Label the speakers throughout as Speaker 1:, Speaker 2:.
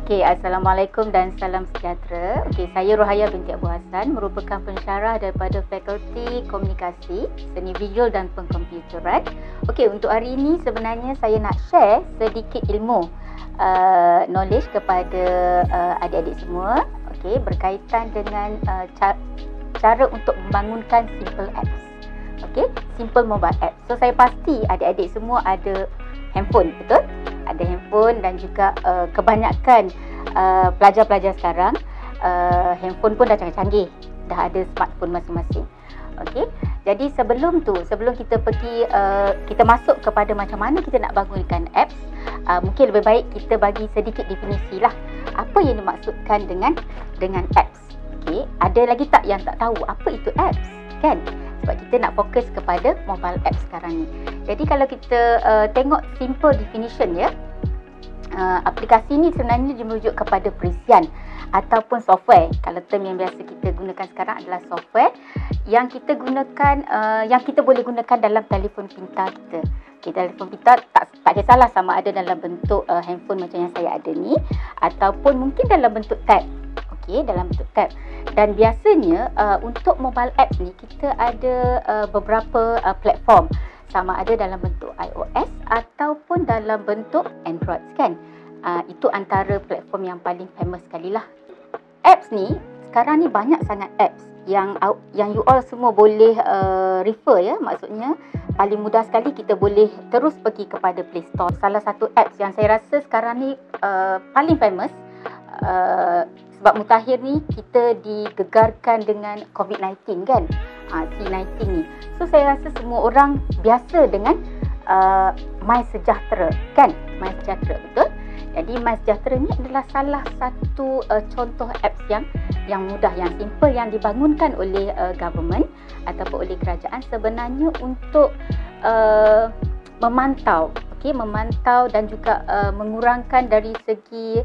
Speaker 1: Okey, Assalamualaikum dan salam sejahtera. Okey, saya Rohaya binti Abu Hassan, merupakan pensyarah daripada Fakulti Komunikasi, Seni Visual dan Pengkomputeran. Okey, untuk hari ini sebenarnya saya nak share sedikit ilmu knowledge kepada adik-adik semua. Okey, berkaitan dengan cara untuk membangunkan simple apps. Okey, simple mobile app. So saya pasti adik-adik semua ada handphone, betul? Ada handphone dan juga kebanyakan pelajar-pelajar sekarang handphone pun dah canggih-canggih, dah ada smartphone masing-masing. Okey, jadi sebelum kita pergi kita masuk kepada macam mana kita nak bangunkan apps, mungkin lebih baik kita bagi sedikit definisi lah apa yang dimaksudkan dengan apps. Okey, ada lagi tak yang tak tahu apa itu apps, kan? Sebab kita nak fokus kepada mobile app sekarang ni. Jadi kalau kita tengok simple definition ya, aplikasi ni sebenarnya dia merujuk kepada perisian ataupun software. Kalau term yang biasa kita gunakan sekarang adalah software yang kita gunakan, yang kita boleh gunakan dalam telefon pintar kita. Okay, telefon pintar tak kisahlah sama ada dalam bentuk handphone macam yang saya ada ni, ataupun mungkin dalam bentuk tab. Okey, dalam bentuk tab. Dan biasanya untuk mobile apps ni kita ada beberapa platform, sama ada dalam bentuk iOS ataupun dalam bentuk Android, kan? Itu antara platform yang paling famous sekali lah. Apps ni sekarang ni banyak sangat apps yang you all semua boleh refer ya. Maksudnya paling mudah sekali kita boleh terus pergi kepada Play Store. Salah satu apps yang saya rasa sekarang ni paling famous, sebab mutakhir ni kita digegarkan dengan COVID-19, kan? C19 ni. So saya rasa semua orang biasa dengan MySejahtera, kan? MySejahtera, betul? Jadi MySejahtera ni adalah salah satu contoh apps yang mudah, yang simple, yang dibangunkan oleh government ataupun oleh kerajaan sebenarnya untuk memantau, okey, memantau dan juga mengurangkan dari segi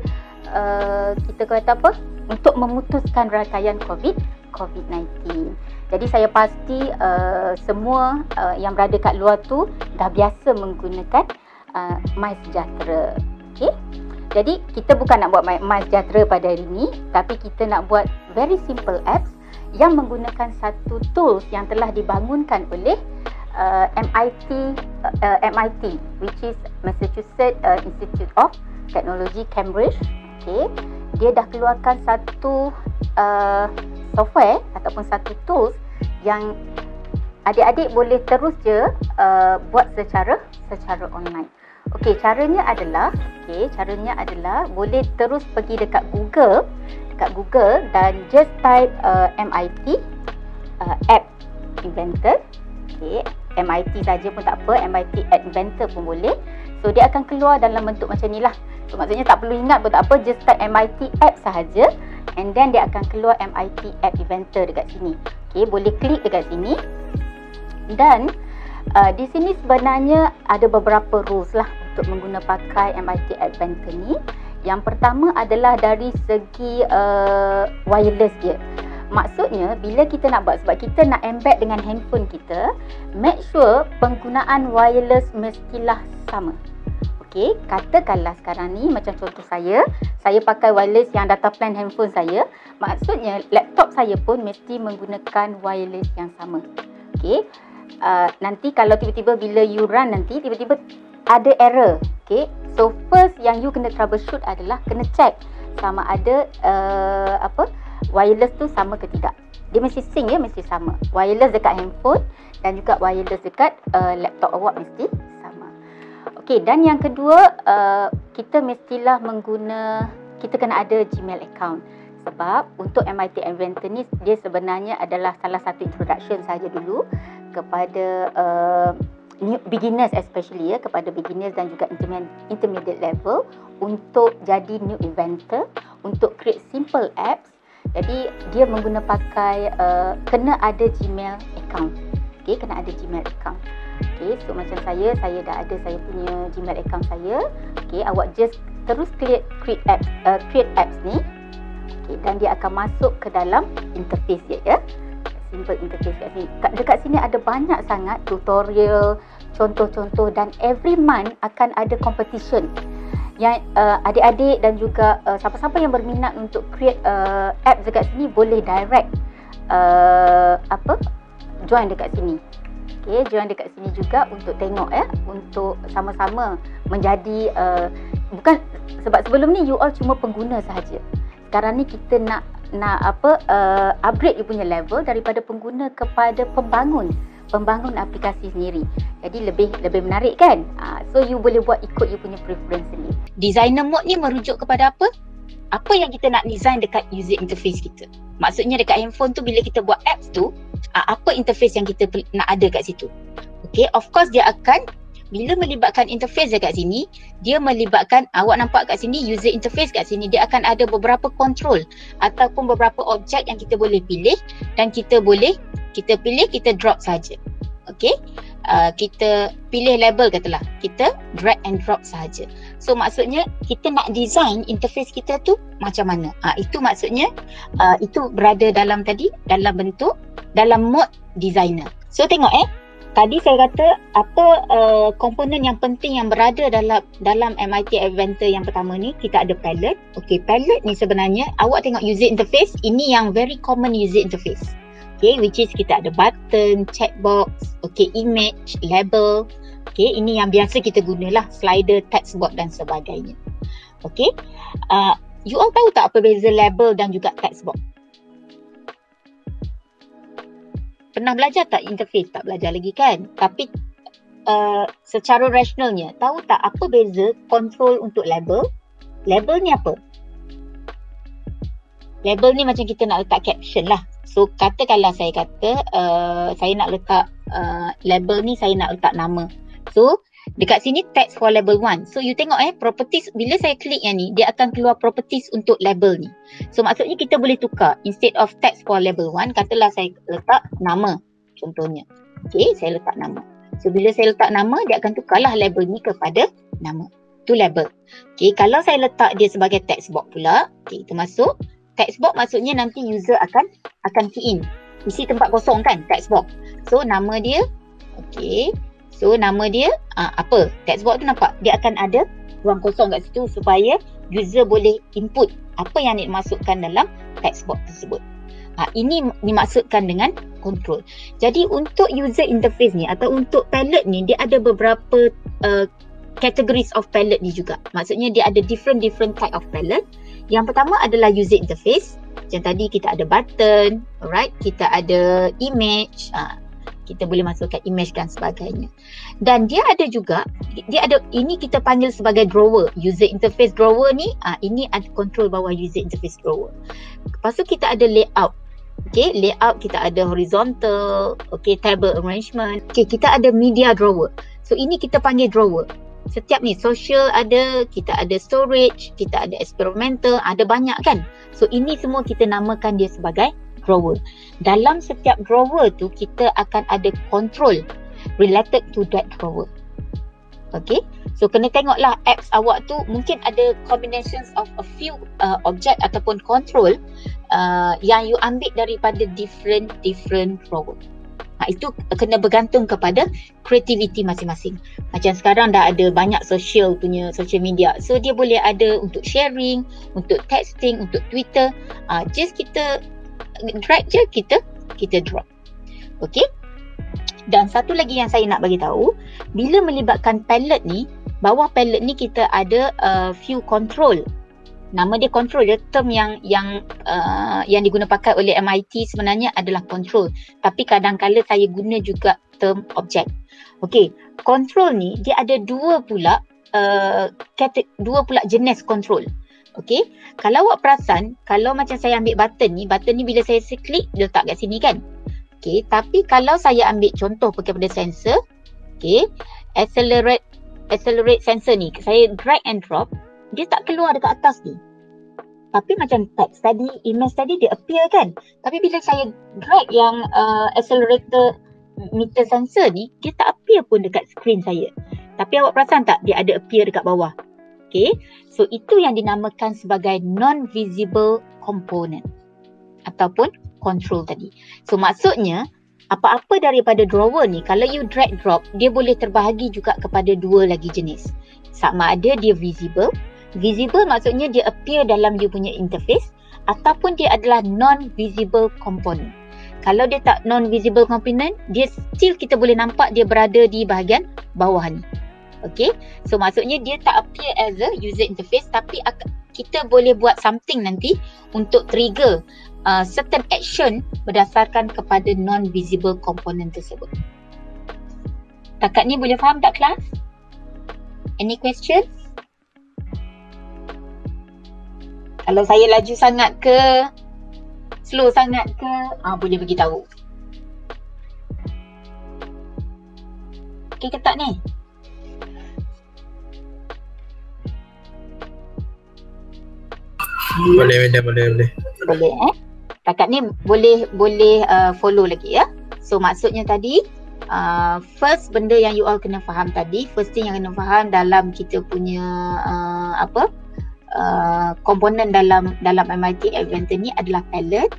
Speaker 1: kita kata apa? Untuk memutuskan rantaian COVID-19. Jadi saya pasti semua yang berada kat luar tu dah biasa menggunakan MySejahtera. Okey. Jadi kita bukan nak buat MySejahtera pada hari ni, tapi kita nak buat very simple apps yang menggunakan satu tools yang telah dibangunkan oleh MIT, which is Massachusetts Institute of Technology, Cambridge. Okay. Dia dah keluarkan satu software ataupun satu tools yang adik-adik boleh terus je buat secara online. Okey, caranya adalah boleh terus pergi dekat Google dan just type MIT App Inventor. Okey, MIT saja pun tak apa, MIT App Inventor pun boleh. So dia akan keluar dalam bentuk macam ni lah. So maksudnya tak perlu ingat pun tak apa, just type MIT App sahaja, and then dia akan keluar MIT App Inventor dekat sini. Okey, boleh klik dekat sini. Dan di sini sebenarnya ada beberapa rules lah untuk mengguna pakai MIT App Inventor ni. Yang pertama adalah dari segi wireless dia. Maksudnya bila kita nak buat, sebab kita nak embed dengan handphone kita, make sure penggunaan wireless mestilah sama. Okey, katakanlah sekarang ni macam contoh saya pakai wireless yang data plan handphone saya, maksudnya laptop saya pun mesti menggunakan wireless yang sama. Okey, nanti kalau tiba-tiba bila you run nanti tiba-tiba ada error. Okey, so first yang you kena troubleshoot adalah kena check sama ada wireless tu sama ke tidak. Dia mesti sync ya, mesti sama. Wireless dekat handphone dan juga wireless dekat laptop awak mesti sama. Okey, dan yang kedua, kita mestilah kita kena ada Gmail account. Sebab untuk MIT Inventor ni dia sebenarnya adalah salah satu introduction saja dulu kepada new beginners, especially ya, kepada beginners dan juga intermediate level untuk jadi new inventor, untuk create simple apps. Jadi dia pakai kena ada Gmail account. Okey, kena ada Gmail account. Okey, so macam saya dah ada saya punya Gmail account saya. Okey, awak just terus create apps ni. Okey, dan dia akan masuk ke dalam interface dia ya. Simple interface kat sini. Dekat sini ada banyak sangat tutorial, contoh-contoh, dan every month akan ada competition. yang adik-adik dan juga siapa-siapa yang berminat untuk create apps dekat sini boleh direct join dekat sini. Okay, join dekat sini juga untuk tengok untuk sama-sama menjadi bukan sebab sebelum ni you all cuma pengguna sahaja. Sekarang ni kita nak upgrade you punya level daripada pengguna kepada pembangun aplikasi sendiri. Jadi lebih menarik kan? So you boleh buat ikut you punya preference sendiri.
Speaker 2: Designer mode ni merujuk kepada apa? Apa yang kita nak design dekat user interface kita. Maksudnya dekat handphone tu bila kita buat apps tu, apa interface yang kita nak ada kat situ. Okay, of course dia akan bila melibatkan interface dekat sini, dia melibatkan awak nampak kat sini user interface kat sini, dia akan ada beberapa control ataupun beberapa objek yang kita boleh pilih dan kita pilih, kita drop saja. Okay, kita pilih label katalah, kita drag and drop saja. So maksudnya kita nak design interface kita tu macam mana. Itu maksudnya itu berada dalam bentuk dalam mode designer. So tengok tadi saya kata apa komponen yang penting yang berada dalam MIT Adventure yang pertama ni, kita ada palette. Okay, palette ni sebenarnya awak tengok user interface, ini yang very common user interface. Okay, which is kita ada button, checkbox, okay, image, label. Okay, ini yang biasa kita gunalah, slider, text box dan sebagainya. Okay, you all tahu tak apa beza label dan juga text box? Pernah belajar tak interface? Tak belajar lagi kan? Tapi secara rasionalnya, tahu tak apa beza control untuk label? Label ni apa? Label ni macam kita nak letak caption lah. So katakanlah saya kata saya nak letak label ni, saya nak letak nama. So dekat sini text for label 1. So you tengok properties, bila saya klik yang ni, dia akan keluar properties untuk label ni. So maksudnya kita boleh tukar, instead of text for label 1, katalah saya letak nama contohnya. Okay, saya letak nama. So bila saya letak nama, dia akan tukarlah label ni kepada nama. Tu label. Okay, kalau saya letak dia sebagai text box pula, okay, kita masuk. Text box maksudnya nanti user akan key in, isi tempat kosong kan, text box. So nama dia, okay, so nama dia apa, text box tu nampak dia akan ada ruang kosong kat situ supaya user boleh input apa yang dimasukkan dalam text box tersebut. Ini dimaksudkan dengan control. Jadi untuk user interface ni atau untuk palette ni, dia ada beberapa categories of palette ni juga. Maksudnya dia ada different type of palette. Yang pertama adalah user interface. Macam tadi kita ada button, alright, kita ada image, kita boleh masukkan image dan sebagainya. Dan dia ada juga, ini kita panggil sebagai drawer. User interface drawer ni, ini ada control bawah user interface drawer. Lepas tu kita ada layout. Okay, layout kita ada horizontal, okay, table arrangement. Okay, kita ada media drawer. So ini kita panggil drawer. Setiap ni social ada, kita ada storage, kita ada experimental, ada banyak kan. So ini semua kita namakan dia sebagai drawer. Dalam setiap drawer tu kita akan ada control related to that drawer. Okay, so kena tengoklah apps awak tu mungkin ada combinations of a few object ataupun control yang you ambil daripada different drawer. Itu kena bergantung kepada kreativiti masing-masing. Macam sekarang dah ada banyak social media. So dia boleh ada untuk sharing, untuk texting, untuk Twitter. Just kita drag je, kita drop. Okay. Dan satu lagi yang saya nak bagi tahu, bila melibatkan palette ni, bawah palette ni kita ada few control. Nama dia control, dia term yang diguna pakai oleh MIT sebenarnya adalah control. Tapi kadang-kala saya guna juga term object. Okey, control ni dia ada dua pula jenis control. Okey, kalau awak perasan, kalau macam saya ambil button ni bila saya klik dia letak kat sini kan. Okey, tapi kalau saya ambil contoh kepada sensor, okey, accelerate sensor ni, saya drag and drop, dia tak keluar dekat atas ni. Tapi macam text tadi, image tadi dia appear kan. Tapi bila saya drag yang accelerator meter sensor ni, dia tak appear pun dekat screen saya. Tapi awak perasan tak dia ada appear dekat bawah? Okay, so itu yang dinamakan sebagai non-visible component ataupun control tadi. So maksudnya apa-apa daripada drawer ni, kalau you drag drop, dia boleh terbahagi juga kepada dua lagi jenis. sama ada dia visible. Visible maksudnya dia appear dalam you punya interface, ataupun dia adalah non-visible component. Kalau dia tak non-visible component, dia still kita boleh nampak dia berada di bahagian bawah ni. Okay, so maksudnya dia tak appear as a user interface, tapi kita boleh buat something nanti untuk trigger certain action berdasarkan kepada non-visible component tersebut. Takat ni boleh faham tak kelas? Any questions? Kalau saya laju sangat ke, slow sangat ke, boleh bagi tahu. Okey ke tak ni?
Speaker 3: Boleh.
Speaker 2: Boleh Takat ni boleh follow lagi ya. So maksudnya tadi first benda yang you all kena faham tadi, first thing yang kena faham dalam kita punya komponen dalam MIT Adventure ni adalah palette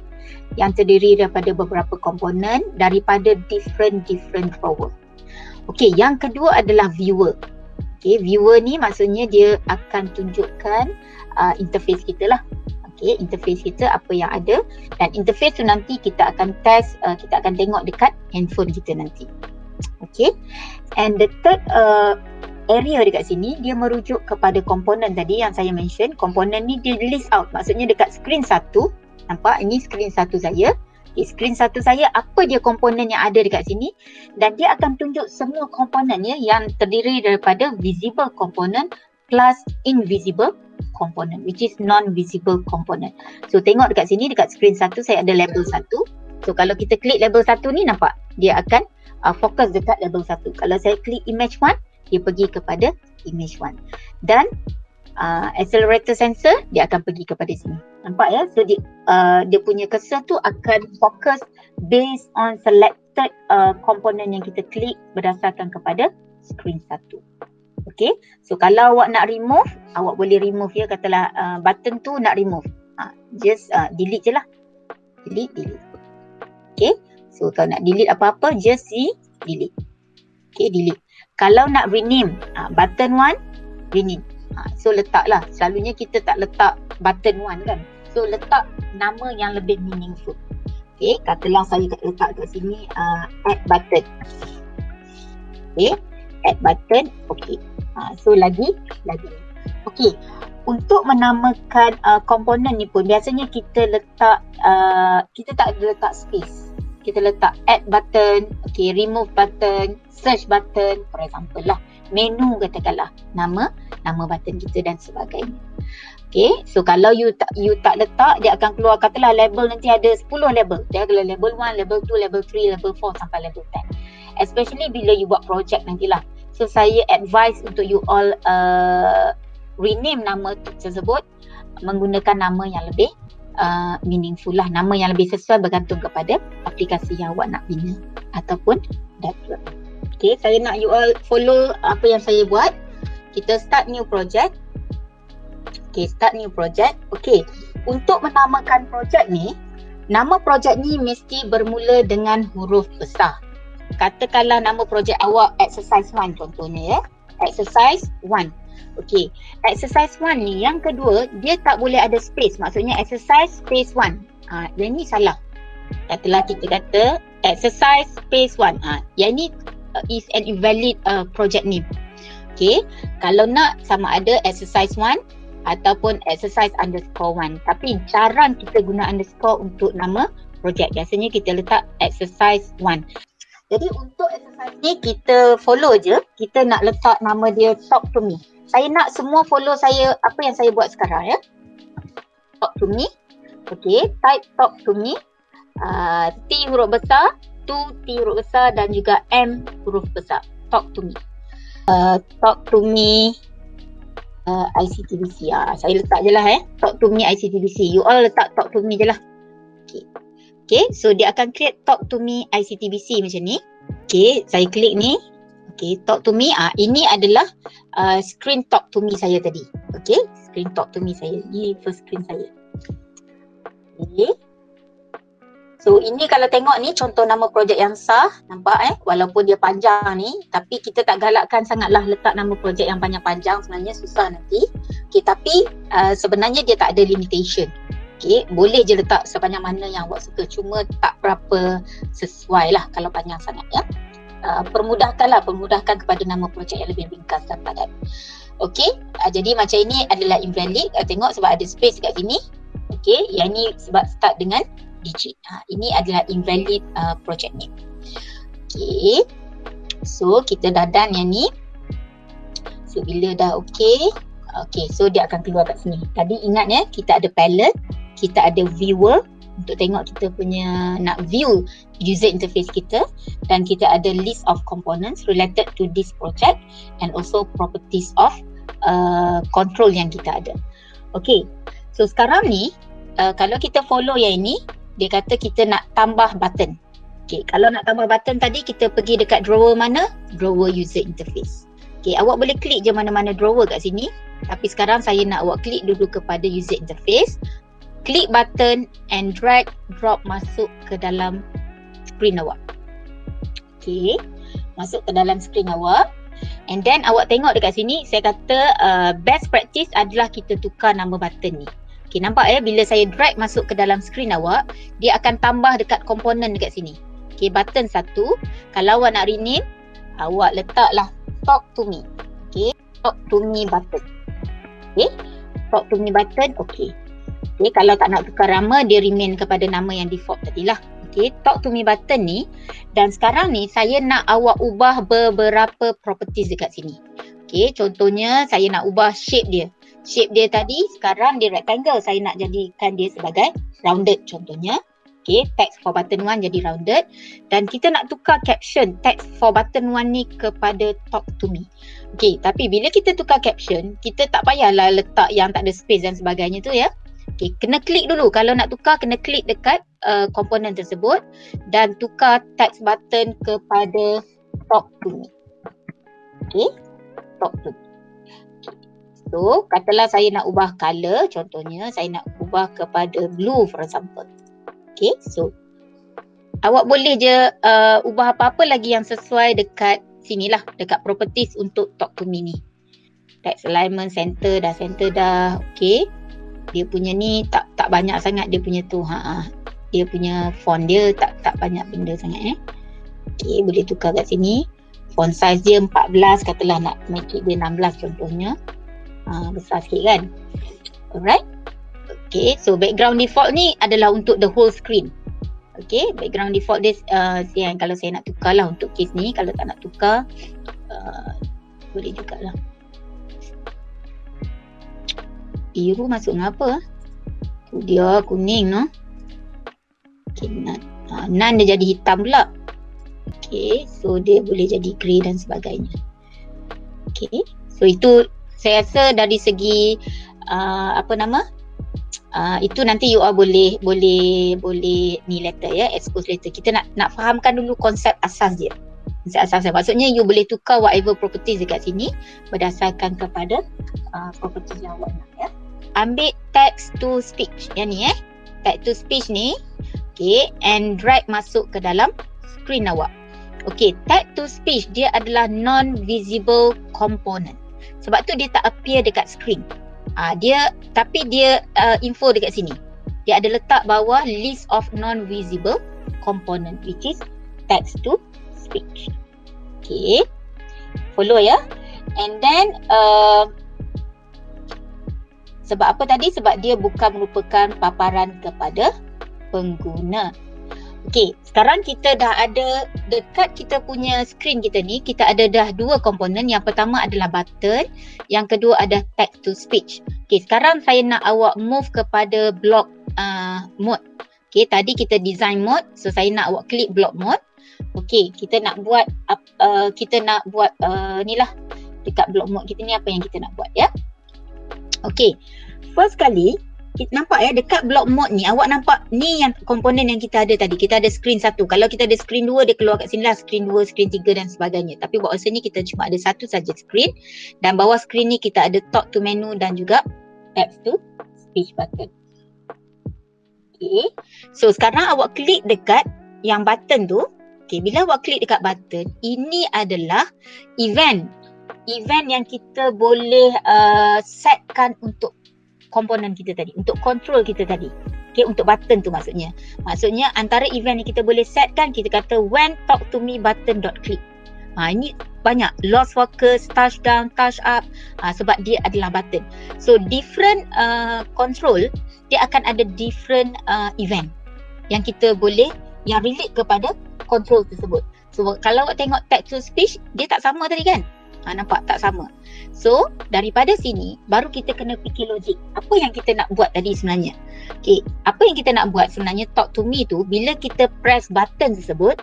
Speaker 2: yang terdiri daripada beberapa komponen daripada different drawer. Okey, yang kedua adalah viewer. Okey, viewer ni maksudnya dia akan tunjukkan interface kita lah. Okey, interface kita apa yang ada, dan interface tu nanti kita akan test, kita akan tengok dekat handphone kita nanti. Okey, and the third area dekat sini dia merujuk kepada komponen tadi yang saya mention. Komponen ni dia list out, maksudnya dekat screen satu, nampak ini screen satu saya. Okay, screen satu saya apa dia komponen yang ada dekat sini, dan dia akan tunjuk semua komponennya yang terdiri daripada visible component plus invisible component, which is non-visible component. So tengok dekat sini, dekat screen satu saya ada label satu. So kalau kita klik label satu ni, nampak dia akan fokus dekat label satu. Kalau saya klik image 1, dia pergi kepada image 1. Dan accelerator sensor dia akan pergi kepada sini. Nampak ya? So dia punya cursor tu akan fokus based on selected komponen yang kita klik berdasarkan kepada screen 1. Okay, so kalau awak nak remove, awak boleh remove ya. Katalah button tu nak remove, just delete je lah. Delete. Okay, so kalau nak delete apa-apa, just delete. Okay, delete. Kalau nak rename, button 1 rename. So letaklah, selalunya kita tak letak button 1 kan. So letak nama yang lebih meaningful. Okay, katalah saya letak kat sini add button. Okay, add button. Okay, so lagi. Okay, untuk menamakan komponen ni pun biasanya kita letak, kita tak letak space. Kita letak add button, okay, remove button, search button, for example lah. Menu katakanlah, nama button kita dan sebagainya. Okay, so kalau you tak letak, dia akan keluar katalah label nanti ada 10 label. Dia ada label 1, label 2, label 3, label 4 sampai label 10. Especially bila you buat project nantilah. So saya advise untuk you all rename nama tersebut menggunakan nama yang lebih meaningful lah, nama yang lebih sesuai bergantung kepada aplikasi yang awak nak bina ataupun develop. Okay, saya nak you all follow apa yang saya buat. Kita start new project. Okay, start new project. Okay, untuk menamakan project ni, nama project ni mesti bermula dengan huruf besar. Katakanlah nama projek awak exercise 1 contohnya ya. Exercise 1. Okey, exercise 1 ni yang kedua dia tak boleh ada space. Maksudnya exercise space 1. Yang ni salah. Katalah kita kata exercise space 1. Yang ni is an invalid project name. Okey, kalau nak sama ada exercise 1 ataupun exercise underscore 1. Tapi jarang kita guna underscore untuk nama projek. Biasanya kita letak exercise 1. Jadi untuk exercise ni kita follow je. Kita nak letak nama dia talk to me. Saya nak semua follow saya apa yang saya buat sekarang ya. Talk to me. Okay, type talk to me. T huruf besar, 2 T huruf besar dan juga M huruf besar. Talk to me. Talk to me ICTBC. Saya letak je lah Talk to me ICTBC. You all letak talk to me je lah. Okay. Okay, so dia akan create talk to me ICTBC macam ni. Okay, saya klik ni. Okay, talk to me. Ini adalah screen talk to me saya tadi. Okay, screen talk to me saya. Ini first screen saya. Okay. So ini kalau tengok ni contoh nama projek yang sah, nampak walaupun dia panjang ni, tapi kita tak galakkan sangatlah letak nama projek yang panjang-panjang, sebenarnya susah nanti. Okay, tapi sebenarnya dia tak ada limitation. Okay, boleh je letak sepanjang mana yang awak suka, cuma tak berapa sesuai lah kalau panjang sangat ya. Permudahkan kepada nama projek yang lebih ringkas dan padat. Okay, jadi macam ini adalah invalid. Tengok sebab ada space kat sini. Okay, yang ni sebab start dengan digit. Ini adalah invalid project name. Okay, so kita dah done yang ni. So bila dah okay, so dia akan keluar kat sini. Tadi ingat ya, kita ada palette, kita ada viewer untuk tengok kita punya nak view user interface kita, dan kita ada list of components related to this project and also properties of control yang kita ada. Okay, so sekarang ni kalau kita follow yang ini, dia kata kita nak tambah button. Okay, kalau nak tambah button tadi kita pergi dekat drawer mana? Drawer user interface. Okay, awak boleh klik je mana-mana drawer kat sini. Tapi sekarang saya nak awak klik dulu kepada user interface. Klik button and drag drop masuk ke dalam screen awak. Okay, masuk ke dalam screen awak. And then awak tengok dekat sini, saya kata best practice adalah kita tukar nama button ni. Okay, nampak bila saya drag masuk ke dalam screen awak, dia akan tambah dekat komponen dekat sini. Okay, button 1. Kalau awak nak rename, awak letaklah talk to me. Okay, talk to me button. Okay, talk to me button. Okay. Okay, kalau tak nak tukar nama, dia remain kepada nama yang default tadilah. Okay, talk to me button ni. Dan sekarang ni saya nak awak ubah beberapa properties dekat sini. Okay, contohnya saya nak ubah shape dia. Shape dia tadi sekarang dia rectangle, saya nak jadikan dia sebagai rounded contohnya. Okay, text for button 1 jadi rounded. Dan kita nak tukar caption text for button 1 ni kepada talk to me. Okay, tapi bila kita tukar caption, kita tak payahlah letak yang tak ada space dan sebagainya tu ya. Okay, kena klik dulu. Kalau nak tukar, kena klik dekat komponen tersebut dan tukar text button kepada talk to me. Okay, talk to me. So, katalah saya nak ubah color, contohnya saya nak ubah kepada blue for example. Okay, so awak boleh je ubah apa-apa lagi yang sesuai dekat sinilah, dekat properties untuk talk to me ni. Text alignment, center dah. Okay, dia punya ni tak banyak sangat dia punya tu. Dia punya font dia tak banyak benda sangat Okay, boleh tukar kat sini. Font size dia 14, katalah nak make it dia 16 contohnya. Besar sikit kan. Alright. Okay, so background default ni adalah untuk the whole screen. Okay, background default dia kalau saya nak tukar lah untuk case ni. Kalau tak nak tukar, boleh jugalah. Biru masuk dengan apa? Dia kuning no. Okay, nan dia jadi hitam pula. Okay, so dia boleh jadi grey dan sebagainya. Okay, so itu saya rasa dari segi itu nanti you all boleh ni letter ya, expose letter. Kita nak fahamkan dulu konsep asas dia. Konsep asas dia. Maksudnya you boleh tukar whatever properties dekat sini berdasarkan kepada properties yang awak nak ya. Ambil text to speech yang ni text to speech ni. Okay, and drag masuk ke dalam screen awak. Okay, text to speech dia adalah non-visible component. Sebab tu dia tak appear dekat screen. Tapi dia info dekat sini. Dia ada letak bawah list of non-visible component which is text to speech. Okay, follow ya. And then sebab apa tadi? Sebab dia bukan merupakan paparan kepada pengguna. Okay, sekarang kita dah ada dekat kita punya screen kita ni, kita ada dah dua komponen. Yang pertama adalah button, yang kedua ada text to speech. Okay, sekarang saya nak awak move kepada block mode. Okay, tadi kita design mode, so saya nak awak klik block mode. Okay, kita nak buat ni lah, dekat block mode kita ni apa yang kita nak buat ya. Okay, first kali kita nampak ya, dekat block mode ni awak nampak ni yang komponen yang kita ada tadi. Kita ada screen 1. Kalau kita ada screen 2, dia keluar kat sini lah screen 2, screen 3 dan sebagainya. Tapi buat rasanya kita cuma ada satu saja screen. Dan bawah screen ni kita ada talk to menu dan juga text to speech button. Okay. So sekarang awak klik dekat yang button tu. Okay, bila awak klik dekat button, ini adalah event yang kita boleh setkan untuk komponen kita tadi, untuk control kita tadi. Okay, untuk button tu maksudnya. Maksudnya antara event yang kita boleh setkan, kita kata when talk to me button.click. Ini banyak, lost focus, touchdown, touch up, sebab dia adalah button. So different control, dia akan ada different event yang kita boleh, yang relate kepada control tersebut. So kalau awak tengok text to speech, dia tak sama tadi kan? Nampak tak sama. So daripada sini baru kita kena fikir logik. Apa yang kita nak buat tadi sebenarnya? Okay, apa yang kita nak buat sebenarnya, talk to me tu, bila kita press button tersebut,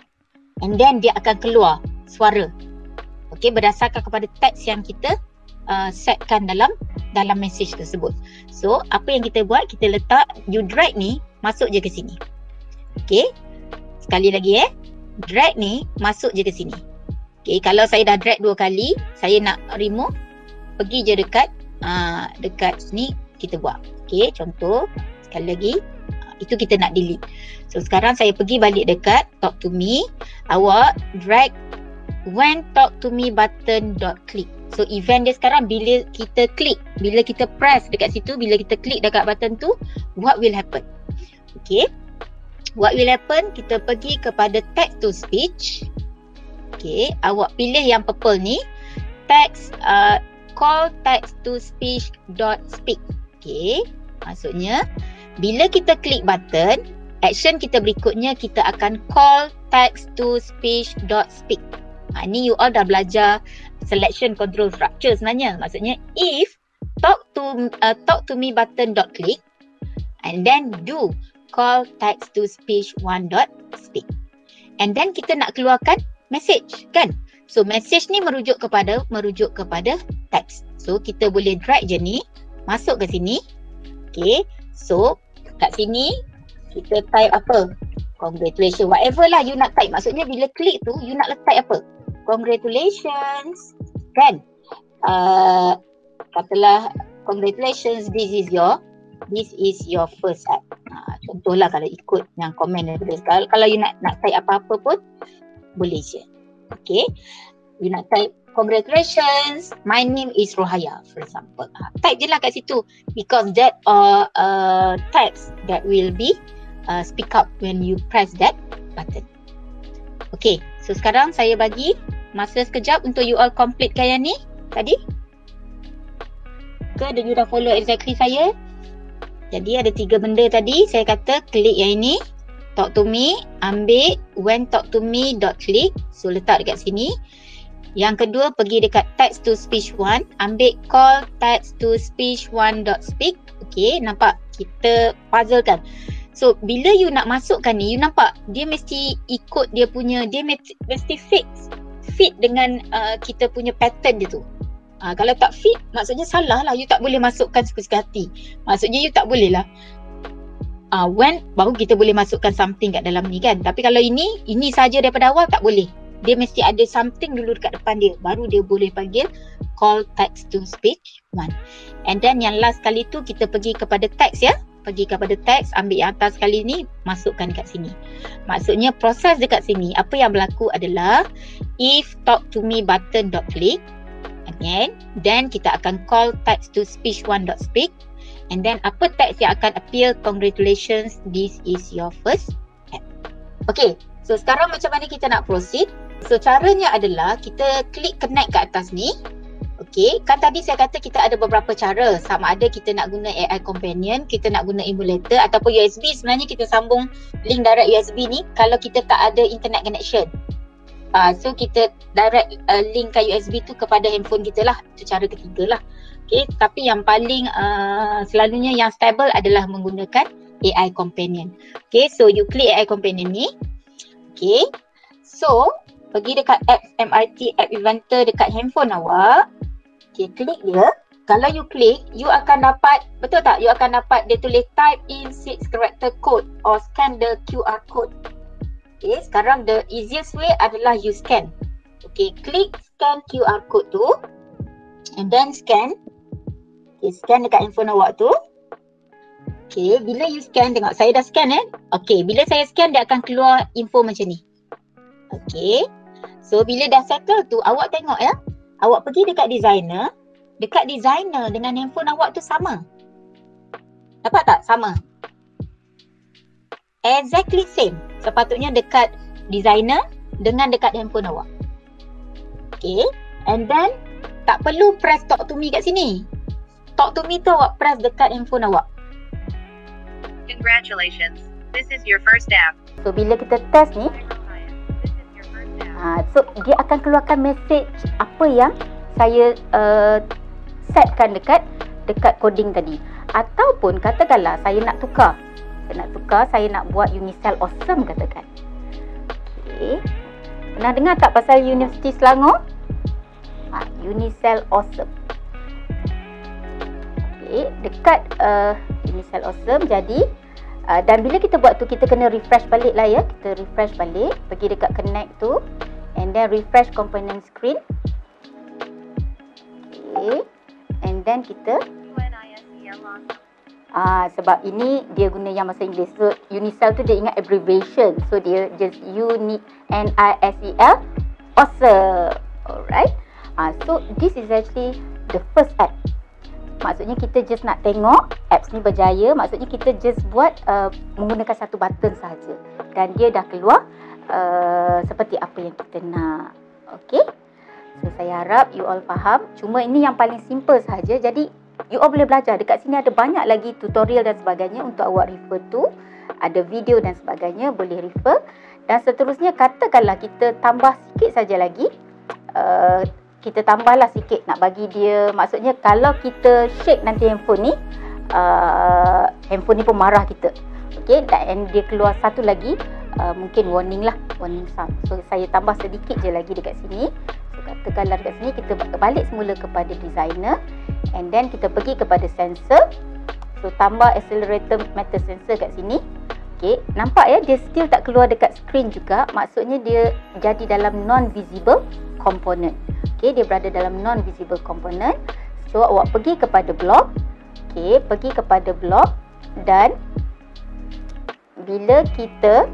Speaker 2: and then dia akan keluar suara. Okay, berdasarkan kepada teks yang kita setkan dalam message tersebut. So apa yang kita buat, kita letak, you drag ni masuk je ke sini. Okay, sekali lagi drag ni masuk je ke sini. Okay, kalau saya dah drag 2 kali, saya nak remove, pergi je dekat sini, kita buat. Okay, contoh sekali lagi, itu kita nak delete. So sekarang saya pergi balik dekat talk to me, awak drag when talk to me button.click. So event dia sekarang bila kita klik, bila kita press dekat situ, bila kita klik dekat button tu, what will happen? Okay, what will happen, kita pergi kepada text to speech. Okay, awak pilih yang purple ni, text call text to speech dot speak. Okay, maksudnya bila kita klik button, action kita berikutnya, kita akan call text to speech dot speak. Ni you all dah belajar selection control structure sebenarnya. Maksudnya if talk to me button dot click and then do call text to speech one dot speak, and then kita nak keluarkan message kan. So message ni merujuk kepada teks. So kita boleh drag je ni masuk ke sini. Okay, so kat sini kita type apa? Congratulations, whatever lah you nak type. Maksudnya bila klik tu you nak letak apa? Congratulations kan. Katalah congratulations, this is your first app. Contohlah kalau ikut yang komen daripada kalau you nak type apa-apa pun boleh je. Okay, you nak type congratulations, my name is Rohaya for example. Type je lah kat situ, because that are types that will be speak up when you press that button. Okay, so sekarang saya bagi masa sekejap untuk you all completekan yang ni tadi. Ke you dah follow exactly saya? Jadi ada 3 benda tadi, saya kata klik yang ini, talk to me, ambil when talk to me dot click, so letak dekat sini. Yang kedua, pergi dekat text to speech 1, ambil call text to speech 1 dot speak. Okay, nampak kita puzzle kan. So bila you nak masukkan ni, you nampak dia mesti ikut dia punya, dia mesti fit dengan kita punya pattern dia tu. Kalau tak fit, maksudnya salah lah, you tak boleh masukkan suka-suka hati. Maksudnya you tak boleh lah when baru kita boleh masukkan something kat dalam ni kan. Tapi kalau ini saja daripada awal tak boleh. Dia mesti ada something dulu dekat depan dia, baru dia boleh panggil call text to speech 1. And then yang last kali tu kita pergi kepada text ya. Pergi kepada text, ambil yang atas kali ni, masukkan dekat sini. Maksudnya proses dekat sini, apa yang berlaku adalah if talk to me button dot click, again, then kita akan call text to speech 1 dot speak. And then apa teks yang akan appear? Congratulations, this is your first app. Okay, so sekarang macam mana kita nak proceed? So caranya adalah kita klik connect kat atas ni. Okay, kan tadi saya kata kita ada beberapa cara. Sama ada kita nak guna AI companion, kita nak guna emulator ataupun USB. Sebenarnya kita sambung link direct USB ni kalau kita tak ada internet connection. So kita direct link ke USB tu kepada handphone kita lah. Itu cara ketiga lah. Okay, tapi yang paling selalunya yang stable adalah menggunakan AI companion. Okay, so you klik AI companion ni. Okay, so pergi dekat app MRT app inventor dekat handphone awak. Okay, klik dia. Kalau you klik, you akan dapat, betul tak? You akan dapat dia tulis type in 6 character code or scan the QR code. Okay, sekarang the easiest way adalah you scan. Okay, klik scan QR code tu and then scan. Okay, scan dekat handphone awak tu. Okay, bila you scan, tengok saya dah scan Okay, bila saya scan dia akan keluar info macam ni. Okay, so bila dah settle tu, awak tengok awak pergi dekat designer. Dekat designer dengan handphone awak tu sama. Dapat tak? Sama. Exactly same. Sepatutnya dekat designer dengan dekat handphone awak. Okay, and then tak perlu press talk to me kat sini. Talk to me tu awak press dekat handphone awak.
Speaker 3: Congratulations, this is your first app.
Speaker 1: So bila kita test ni, so dia akan keluarkan message apa yang saya setkan dekat coding tadi. Ataupun katakanlah saya nak tukar. Saya nak buat Unicell Awesome katakan. Okay. Pernah dengar tak pasal Universiti Selangor? Unicell Awesome. Okay, dekat Unicell Awesome. Jadi dan bila kita buat tu, kita kena refresh balik lah ya. Kita refresh balik, pergi dekat connect tu, and then refresh component screen. Okay, and then kita sebab ini dia guna yang bahasa Inggeris. So Unicell tu dia ingat abbreviation. So dia just NISEL Awesome. Alright. So this is actually the first app. Maksudnya kita just nak tengok apps ni berjaya. Maksudnya kita just buat menggunakan satu button sahaja, dan dia dah keluar seperti apa yang kita nak. Okay. So saya harap you all faham. Cuma ini yang paling simple sahaja. Jadi you all boleh belajar. Dekat sini ada banyak lagi tutorial dan sebagainya untuk awak refer tu. Ada video dan sebagainya, boleh refer. Dan seterusnya, katakanlah kita tambah sikit saja lagi. Kita tambahlah sikit nak bagi dia. Maksudnya kalau kita shake nanti handphone ni, handphone ni pun marah kita. Okay, dan dia keluar satu lagi, mungkin warning lah, warning sound. So saya tambah sedikit je lagi dekat sini. So katakanlah dekat sini kita balik semula kepada designer, and then kita pergi kepada sensor. So tambah accelerator meter sensor kat sini. Okay, nampak ya, dia still tak keluar dekat screen juga. Maksudnya dia jadi dalam non-visible component. Okay, dia berada dalam non-visible component. So awak pergi kepada block. Okay, pergi kepada block, dan bila kita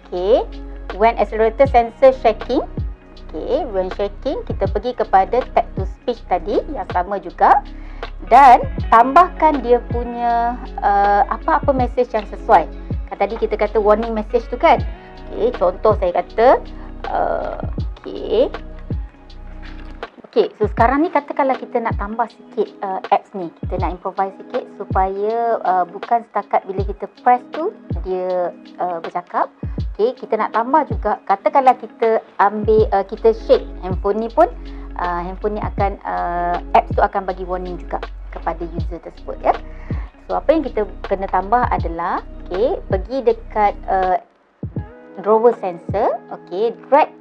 Speaker 1: okay, when accelerator sensor shaking. Okay, when shaking, kita pergi kepada tag to speech tadi yang sama juga, dan tambahkan dia punya apa-apa message yang sesuai. Kan tadi kita kata warning message tu kan. Okay, contoh saya kata okay, so sekarang ni katakanlah kita nak tambah sikit apps ni. Kita nak improvise sikit supaya bukan setakat bila kita press tu dia bercakap. Okay, kita nak tambah juga, katakanlah kita ambil, kita shake handphone ni pun, handphone ni akan, apps tu akan bagi warning juga kepada user tersebut ya. So apa yang kita kena tambah adalah, okay, pergi dekat drawer sensor, okay, drag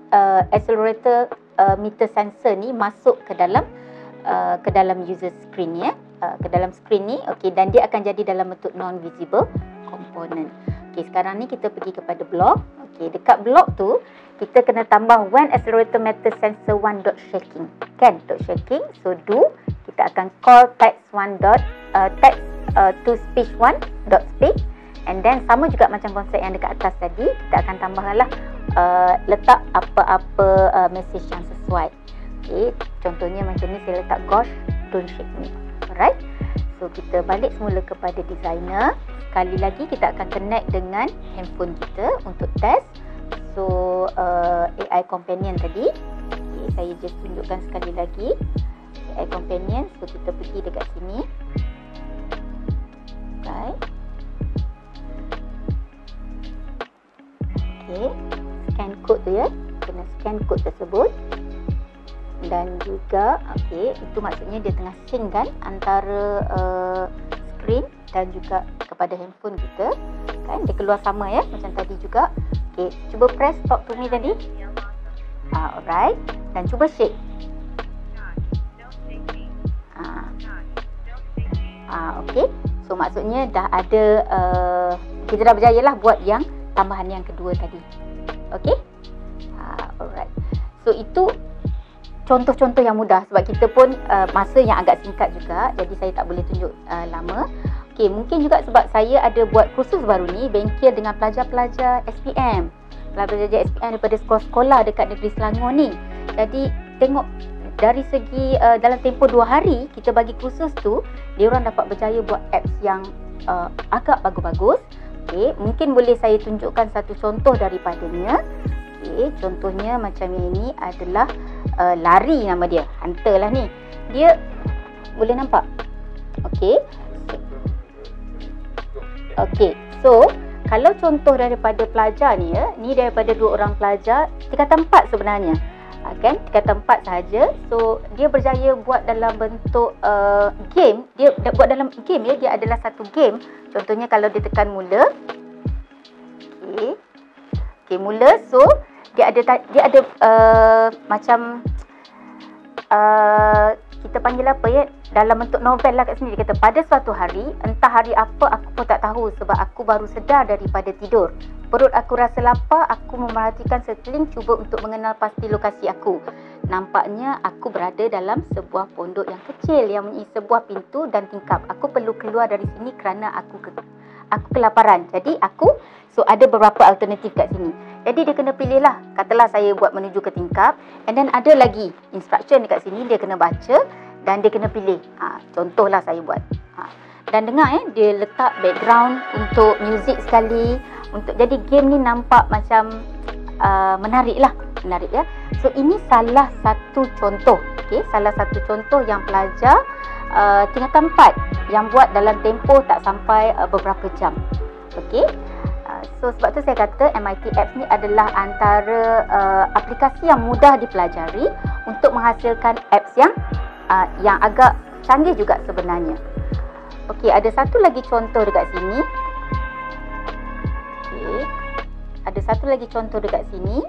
Speaker 1: accelerator meter sensor ni masuk ke dalam user screen ya, ke dalam screen ni, okay, dan dia akan jadi dalam bentuk non-visible component. Okay, sekarang ni kita pergi kepada block. Okay, dekat block tu kita kena tambah when accelerator meter sensor 1 dot shaking. Kan, dot shaking. So do, kita akan call text 1 dot text to speech 1 dot speak, and then sama juga macam konsep yang dekat atas tadi, kita akan tambahlah letak apa-apa message yang sesuai. Okay, contohnya macam ni, saya letak gosh don't shake me. Alright. So kita balik semula kepada designer. Sekali lagi kita akan connect dengan handphone kita untuk test. So AI companion tadi, okay, saya just tunjukkan sekali lagi AI companion. So kita pergi dekat sini. Right. Okay, scan code tu ya, kena scan code tersebut. Dan juga okay, itu maksudnya dia tengah sync kan antara screen dan juga kepada handphone kita kan, dia keluar sama ya macam tadi juga. Okay, cuba press talk to me tadi. Alright, dan cuba shake. Okay, so maksudnya dah ada kita dah berjaya lah buat yang tambahan yang kedua tadi. Okay, alright. So itu contoh-contoh yang mudah sebab kita pun masa yang agak singkat juga, jadi saya tak boleh tunjuk lama. Okey, mungkin juga sebab saya ada buat kursus baru ni, bengkel dengan pelajar-pelajar SPM. Pelajar-pelajar SPM daripada sekolah-sekolah dekat negeri Selangor ni. Jadi tengok dari segi dalam tempoh 2 hari kita bagi kursus tu, dia orang dapat berjaya buat apps yang agak bagus-bagus. Okey, mungkin boleh saya tunjukkan satu contoh daripadanya. Okey, contohnya macam ini adalah lari nama dia. Hunter lah ni. Dia boleh nampak? Okey. Okey. So, kalau contoh daripada pelajar ni ya, ni daripada 2 orang pelajar, tingkatan 4 sebenarnya. Kan? Tingkatan 4 sahaja. So, dia berjaya buat dalam bentuk game. Dia buat dalam game ya, dia adalah satu game. Contohnya kalau dia tekan mula. Okey. Okey, mula. So, dia ada macam kita panggil apa ya, dalam bentuk novel lah kat sini. Dia kata pada suatu hari, entah hari apa aku pun tak tahu sebab aku baru sedar daripada tidur. Perut aku rasa lapar, aku memerhatikan sekeliling cuba untuk mengenal pasti lokasi aku. Nampaknya aku berada dalam sebuah pondok yang kecil yang mempunyai sebuah pintu dan tingkap. Aku perlu keluar dari sini kerana aku kelaparan. Jadi ada beberapa alternatif kat sini. Jadi dia kena pilih lah. Katalah saya buat menuju ke tingkap, and then ada lagi instruction dekat sini, dia kena baca dan dia kena pilih. Contohlah saya buat. Dan dengar dia letak background untuk music sekali. Jadi game ni nampak macam menarik ya. So ini salah satu contoh. Okay, salah satu contoh yang pelajar tingkatan 4 yang buat dalam tempoh tak sampai beberapa jam. Okay. So sebab tu saya kata MIT Apps ni adalah antara aplikasi yang mudah dipelajari untuk menghasilkan apps yang agak canggih juga sebenarnya. Okey, ada satu lagi contoh dekat sini. Okey. Ada satu lagi contoh dekat sini.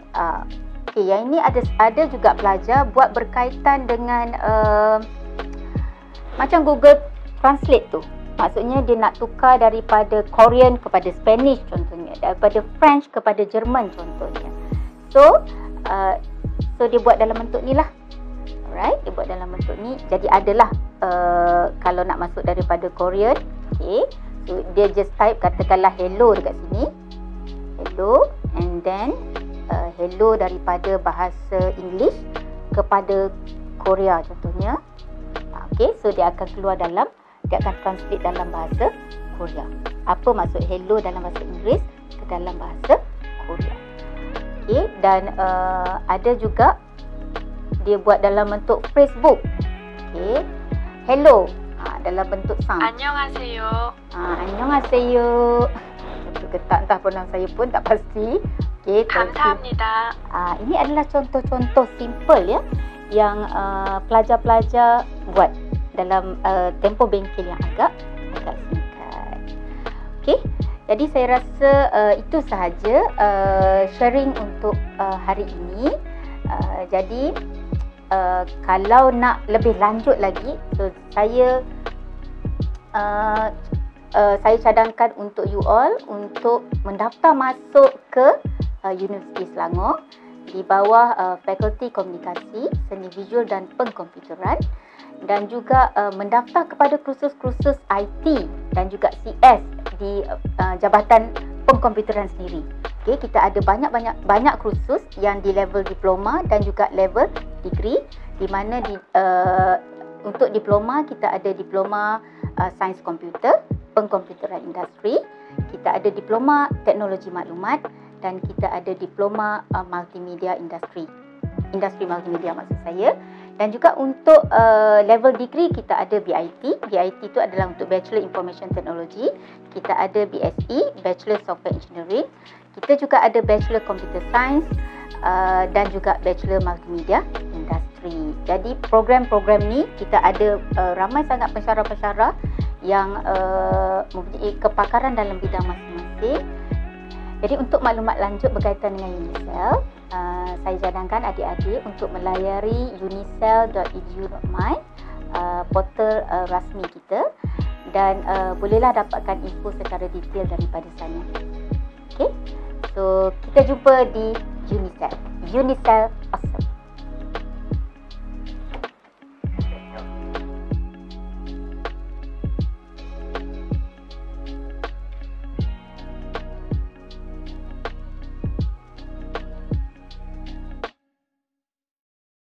Speaker 1: Okey, yang ini ada juga pelajar buat berkaitan dengan macam Google Translate tu. Maksudnya dia nak tukar daripada Korean kepada Spanish contohnya, daripada French kepada Jerman contohnya. So dia buat dalam bentuk ni lah. Alright, dia buat dalam bentuk ni. Jadi adalah kalau nak masuk daripada Korean, okay, so dia just type katakanlah hello dekat sini. Hello, and then hello daripada bahasa English kepada Korea contohnya. Okay, so dia akan keluar dia akan translate dalam bahasa Korea. Apa maksud hello dalam bahasa Inggeris ke dalam bahasa Korea. Okay, dan ada juga dia buat dalam bentuk Facebook. Okay, hello dalam bentuk sound.
Speaker 3: 안녕하세요.
Speaker 1: 안녕하세요. Entah pronoun saya pun tak pasti. Okay,
Speaker 3: 감사합니다.
Speaker 1: Ini adalah contoh-contoh simple ya yang pelajar-pelajar buat dalam tempoh bengkel yang agak singkat. Okey, jadi saya rasa itu sahaja sharing untuk hari ini. Jadi kalau nak lebih lanjut lagi, so saya cadangkan untuk you all untuk mendaftar masuk ke Universiti Selangor di bawah Fakulti Komunikasi, Seni Visual dan Pengkomputeran, dan juga mendaftar kepada kursus-kursus IT dan juga CS di Jabatan Pengkomputeran sendiri. Okay, kita ada banyak kursus yang di level diploma dan juga level degree, di mana untuk diploma kita ada diploma Sains Komputer, Pengkomputeran Industri, kita ada diploma Teknologi Maklumat, dan kita ada diploma Multimedia Industri multimedia maksud saya. Dan juga untuk level degree kita ada BIT. BIT itu adalah untuk Bachelor Information Technology. Kita ada BSE, Bachelor Software Engineering. Kita juga ada Bachelor Computer Science dan juga Bachelor Multimedia Industry. Jadi program-program ni kita ada ramai sangat pensyarah-pensyarah yang mempunyai kepakaran dalam bidang masing-masing. Jadi untuk maklumat lanjut berkaitan dengan Unicell, saya cadangkan adik-adik untuk melayari unicell.edu.my, portal rasmi kita, dan bolehlah dapatkan info secara detail daripada sana. Okay, so kita jumpa di Unicell.